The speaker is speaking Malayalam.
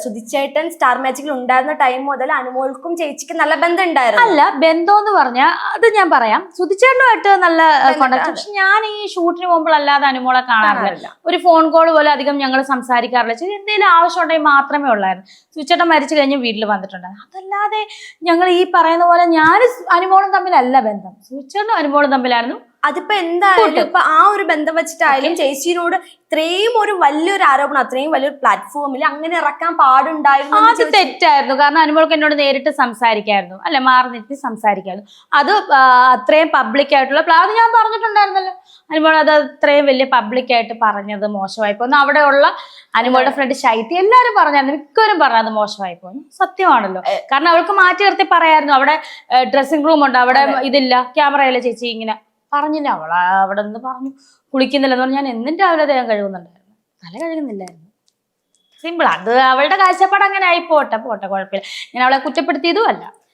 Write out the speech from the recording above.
സുധിച്ചേട്ടൻ സ്റ്റാർ മാജിക്കിൽ ഉണ്ടായിരുന്ന ടൈം മുതൽ അനുമോൾക്കും ചേച്ചിക്കും നല്ല ബന്ധം ഉണ്ടായിരുന്നു. അല്ല, ബന്ധം എന്ന് പറഞ്ഞാൽ അത് ഞാൻ പറയാം, സുധിച്ചേട്ടനുമായിട്ട് നല്ല കോണ്ടാക്ട്. പക്ഷെ ഞാൻ ഈ ഷൂട്ടിന് പോകുമ്പോഴല്ലാതെ അനുമോളെ കാണാറില്ല. ഒരു ഫോൺ കോൾ പോലെ അധികം ഞങ്ങൾ സംസാരിക്കാറില്ല. എന്തെങ്കിലും ആവശ്യം ഉണ്ടെങ്കിൽ മാത്രമേ ഉള്ളായിരുന്നു. സുധിച്ചേട്ടൻ മരിച്ചു കഴിഞ്ഞ് വീട്ടിൽ വന്നിട്ടുണ്ടായിരുന്നു. അതല്ലാതെ ഞങ്ങൾ ഈ പറയുന്ന പോലെ ഞാൻ അനുമോളും തമ്മിലല്ല ബന്ധം, സുധിച്ചേട്ടനും അനുമോളും തമ്മിലായിരുന്നു. അതിപ്പോ എന്തായാലും ഇപ്പൊ ആ ഒരു ബന്ധം വെച്ചിട്ടായാലും ചേച്ചിയോട് ഇത്രയും ഒരു വലിയൊരു ആരോപണം അത്രയും വലിയൊരു പ്ലാറ്റ്ഫോമിൽ അങ്ങനെ ഇറക്കാൻ പാടുണ്ടായിരുന്നു. അത് തെറ്റായിരുന്നു. കാരണം അനുമോൾക്ക് എന്നോട് നേരിട്ട് സംസാരിക്കായിരുന്നു, അല്ലെ, മാറി നിർത്തി സംസാരിക്കായിരുന്നു. അത് അത്രയും പബ്ലിക് ആയിട്ടുള്ള അത് ഞാൻ പറഞ്ഞിട്ടുണ്ടായിരുന്നല്ലോ. അനുമോൾ അത് അത്രയും വലിയ പബ്ലിക് ആയിട്ട് പറഞ്ഞത് മോശമായി പോന്നു. അവിടെയുള്ള അനുമോളുടെ ഫ്രണ്ട് ശൈത്യ എല്ലാവരും പറഞ്ഞായിരുന്നു, മിക്കവരും പറഞ്ഞത് മോശമായി പോന്നു. സത്യമാണല്ലോ. കാരണം അവൾക്ക് മാറ്റി നിർത്തി പറയായിരുന്നു. അവിടെ ഡ്രസ്സിംഗ് റൂം ഉണ്ട്, അവിടെ ഇതില്ല, ക്യാമറയില്ല, ചേച്ചി ഇങ്ങനെ പറഞ്ഞില്ല. അവൾ അവിടെ നിന്ന് പറഞ്ഞു കുളിക്കുന്നില്ലെന്ന് പറഞ്ഞാൽ ഞാൻ എന്നും രാവിലെ ദേഹം കഴുകുന്നുണ്ടായിരുന്നു, തല കഴുകുന്നില്ലായിരുന്നു. സിമ്പിൾ. അത് അവളുടെ കാഴ്ചപ്പാട് അങ്ങനെ ആയി. പോട്ടെ കുഴപ്പമില്ല. ഞാൻ അവളെ കുറ്റപ്പെടുത്തിയതും അല്ല.